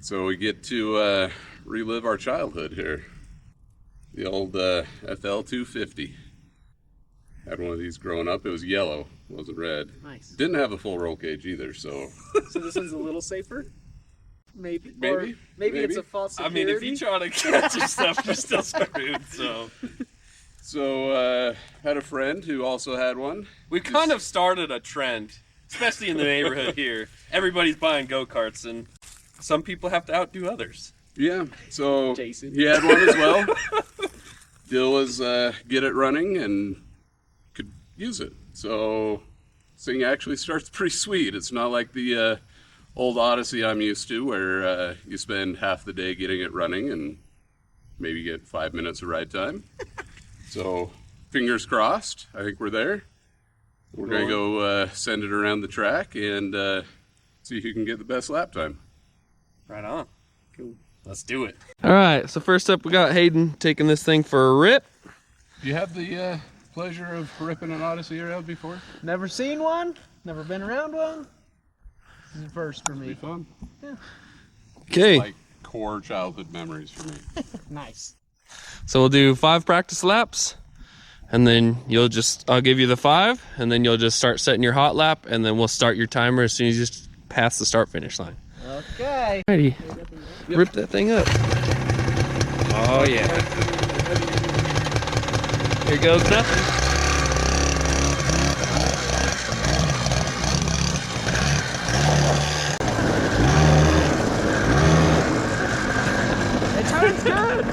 So we get to relive our childhood here. The old FL250. Had one of these growing up. It was yellow, wasn't red. Nice. Didn't have a full roll cage either, so. So this one's a little safer? Maybe. Maybe. Or maybe it's a false security. I mean, if you try to catch yourself, you're still screwed, so. So, had a friend who also had one. We've kind of started a trend, especially in the neighborhood here. Everybody's buying go-karts, and some people have to outdo others. Yeah, so Jason. he had one as well. Deal was get it running and could use it. So this thing actually starts pretty sweet. It's not like the old Odyssey I'm used to, where you spend half the day getting it running and maybe get 5 minutes of ride time. So fingers crossed. I think we're there. We're going to go send it around the track and see who can get the best lap time. Right on. Cool. Let's do it. All right, so first up we got Hayden taking this thing for a rip. You had the pleasure of ripping an Odyssey around before? Never seen one, never been around one. This is first for me. Be fun. Yeah. Okay, Like core childhood memories for me. Nice. so we'll do 5 practice laps, and then I'll give you the 5, and then you'll just start setting your hot lap, and then we'll start your timer as soon as you pass the start finish line. Okay. Ready? Rip that thing up. Oh yeah. Here goes nothing. It turns good.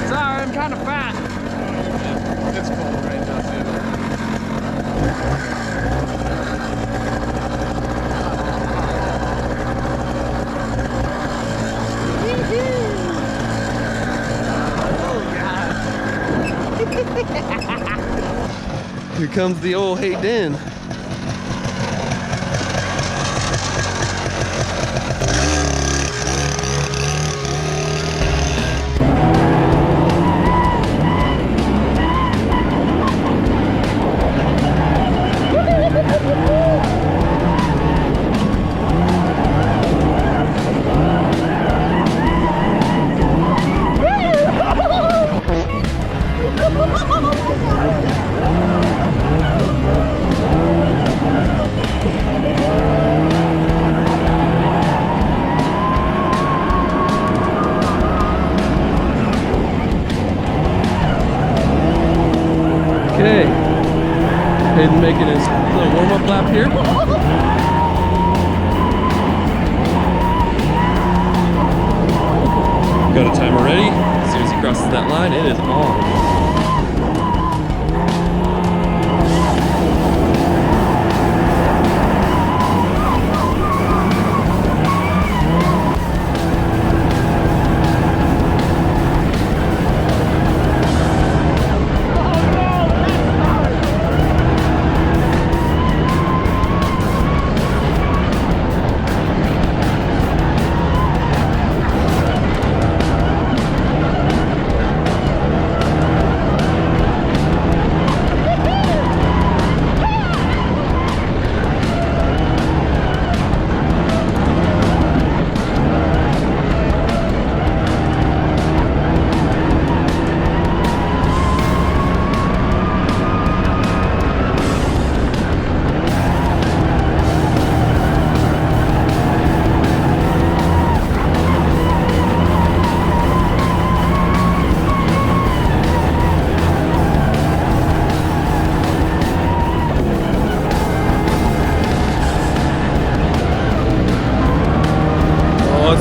Sorry, I'm kind of fat. It's cold right now too. Here comes the old Hayden. Okay, Hayden making his little warm-up lap here. Got a timer ready. As soon as he crosses that line, it is on.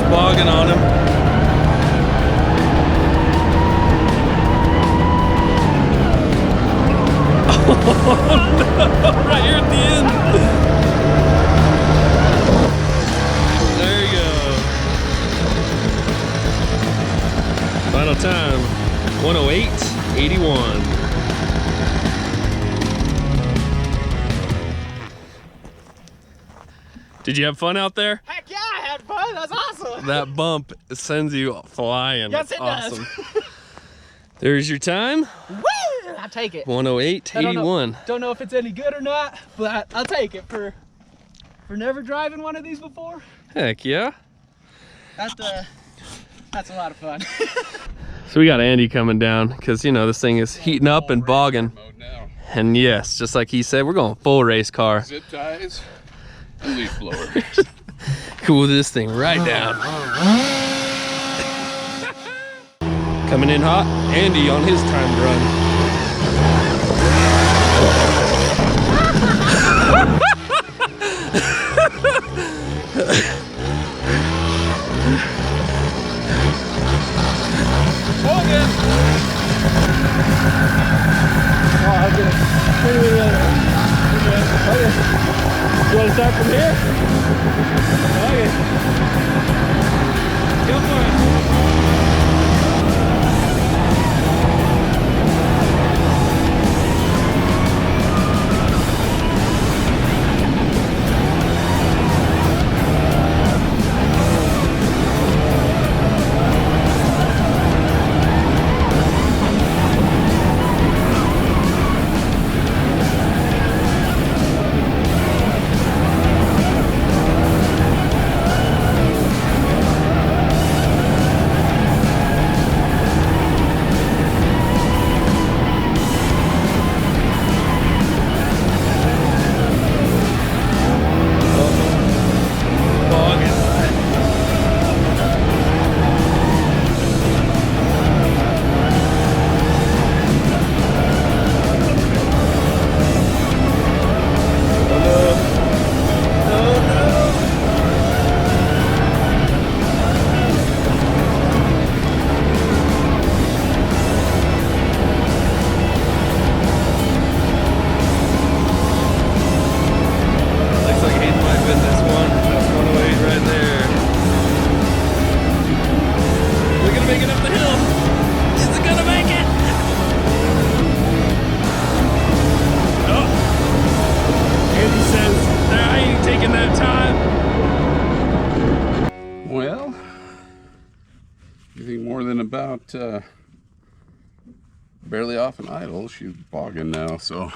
Bogging on him. Oh no, right here at the end. There you go. Final time, 1:08.81. Did you have fun out there? Heck yeah, I had fun. That's awesome. That bump sends you flying. Yes, That's it does. awesome. There's your time. Woo! I'll take it. 108.81. Don't know if it's any good or not, but I'll take it for never driving one of these before. Heck yeah. That's a lot of fun. So we got Andy coming down because, you know, this thing is heating up and bogging. And yes, just like he said, we're going full race car. Zip ties and leaf blower. Cool this thing right down. Coming in hot, Andy on his timed run. You want to start from here? Okay. Go for it. Well, anything more than about barely off an idle, she's bogging now, so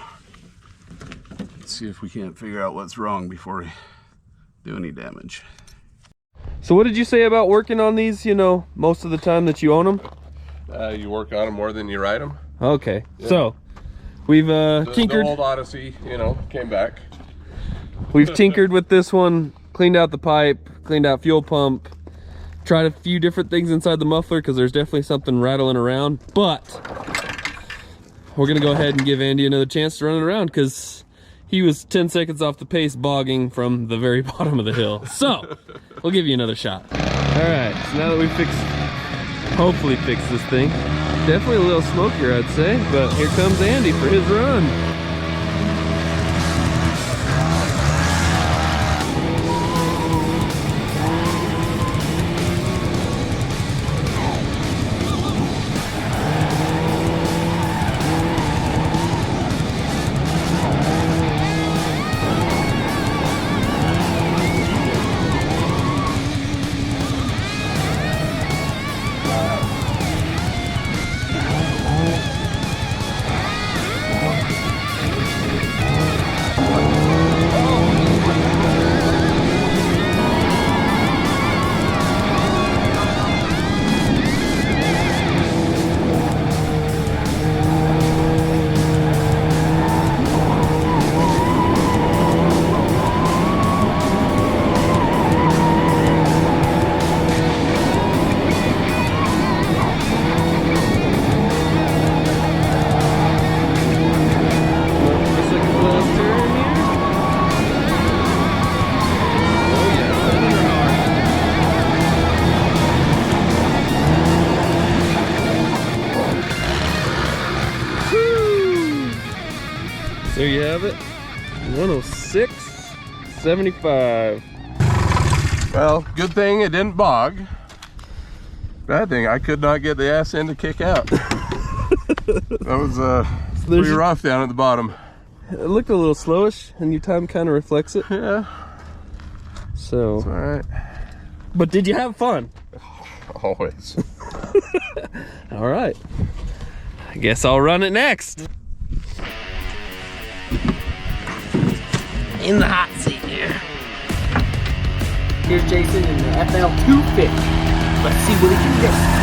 let's see if we can't figure out what's wrong before we do any damage. So what did you say about working on these, you know, most of the time that you own them? You work on them more than you ride them. Okay, yeah. So we've tinkered. The old Odyssey, you know, came back. We've tinkered with this one, cleaned out the pipe, cleaned out fuel pump, tried a few different things inside the muffler because there's definitely something rattling around, but we're gonna go ahead and give Andy another chance to run it around because he was 10 seconds off the pace bogging from the very bottom of the hill. So we'll give you another shot. All right, so now that we've hopefully fixed this thing, definitely a little smokier I'd say, but here comes Andy for his run. There you have it, 106.75. Well, good thing it didn't bog. Bad thing, I could not get the ass end to kick out. That was pretty rough down at the bottom. It looked a little slowish, and your time kind of reflects it. Yeah. So. It's all right. But did you have fun? Always. All right. I guess I'll run it next. in the hot seat here. Here's Jason in the FL250. Let's see what he can do.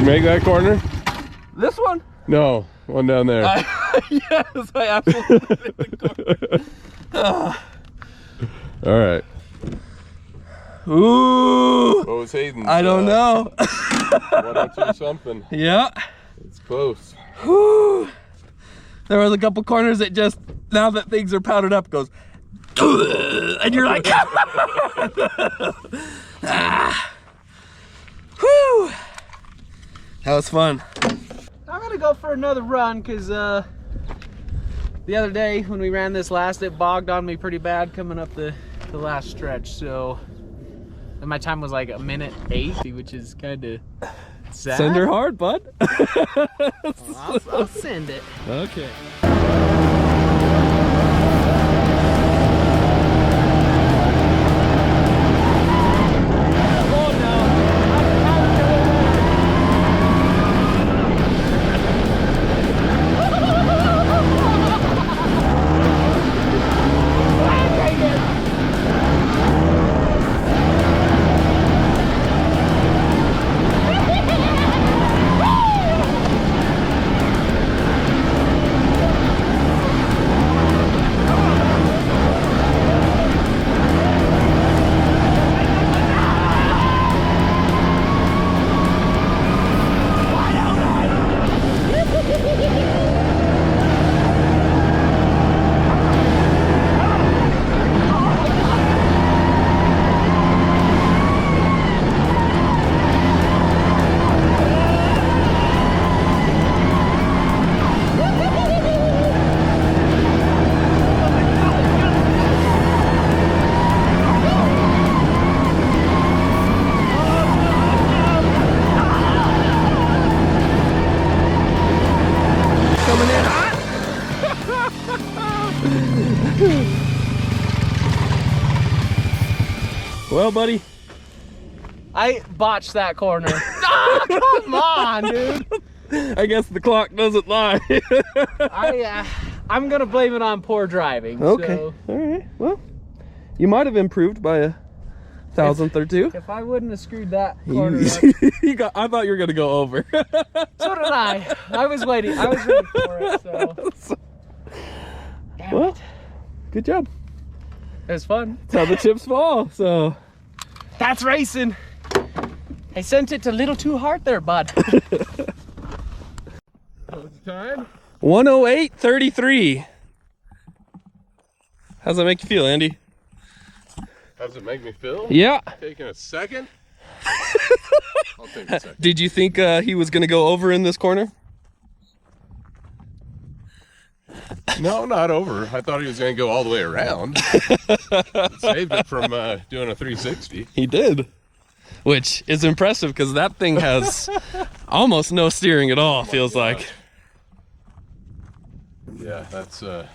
Make that corner? This one? No, one down there. Yes, I absolutely hit the corner. All right. Ooh. What was Hayden's? I don't know. 102 something. Yeah. It's close. Whew. There was a couple corners that just, now that things are powdered up, goes, and you're like, ah. Whew. That was fun. I'm gonna go for another run because the other day when we ran this last, it bogged on me pretty bad coming up the last stretch. So, and my time was like 1:08, which is kind of sad. Send her hard, bud. Well, I'll send it. Okay. Well, buddy, I botched that corner. Oh, come on, dude. I guess the clock doesn't lie. I'm gonna blame it on poor driving. Okay. So All right. Well, you might have improved by a thousandth or two. if I wouldn't have screwed that corner up, I thought you were gonna go over. so did I. I was waiting. I was ready for it. So. Damn Well, it. good job. It was fun. That's how the chips fall. So. That's racing. I sent it a little too hard there, bud. What's the time? 108.33. How's that make you feel, Andy? How does it make me feel? Yeah. Taking a second? I'll take a second. Did you think he was gonna go over in this corner? No, not over. I thought he was going to go all the way around. Saved it from doing a 360. He did. Which is impressive because that thing has almost no steering at all, feels like. Yeah, that's that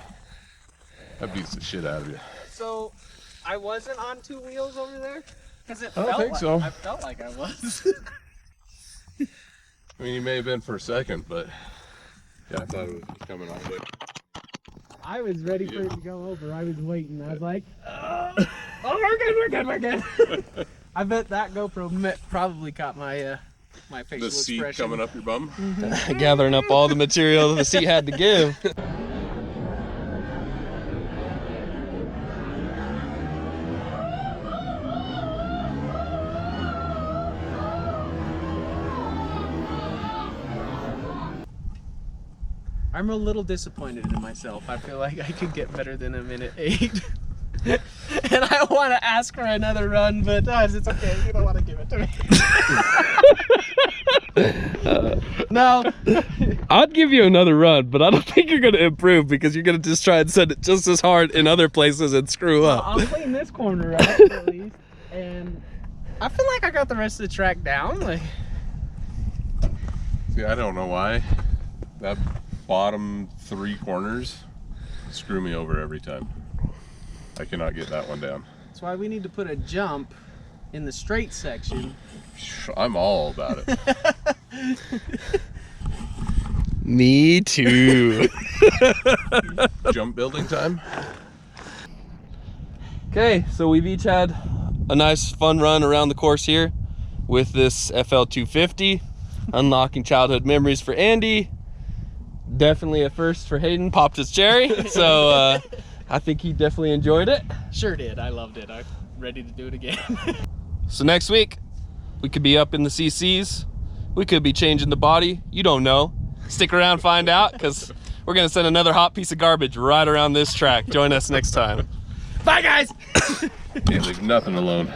beats the shit out of you. So, I wasn't on two wheels over there? Because it I don't think so. I felt like I was. I mean, you may have been for a second, but yeah, I thought it was coming all the way. I was ready for it to go over. I was waiting. I was like, oh, we're good. I bet that GoPro probably caught my my facial The seat expression. coming up your bum. Gathering up all the material the seat had to give. I'm a little disappointed in myself. I feel like I could get better than a minute 8. And I want to ask for another run, but it's okay. You don't want to give it to me. No. I'd give you another run, but I don't think you're going to improve because you're going to just try and send it just as hard in other places and screw up. I'll clean this corner up at least. And I feel like I got the rest of the track down. Like, See, I don't know why. That bottom 3 corners screw me over every time. I cannot get that one down. that's why we need to put a jump in the straight section. I'm all about it. Me too. Jump building time. Okay, so we've each had a nice fun run around the course here with this FL250, unlocking childhood memories for Andy. Definitely a first for Hayden, popped his cherry, so I think he definitely enjoyed it. Sure did. I loved it. I'm ready to do it again. So next week, we could be up in the CCs, we could be changing the body, you don't know. Stick around, find out, because we're gonna send another hot piece of garbage right around this track. Join us next time. Bye, guys! Can't leave nothing alone.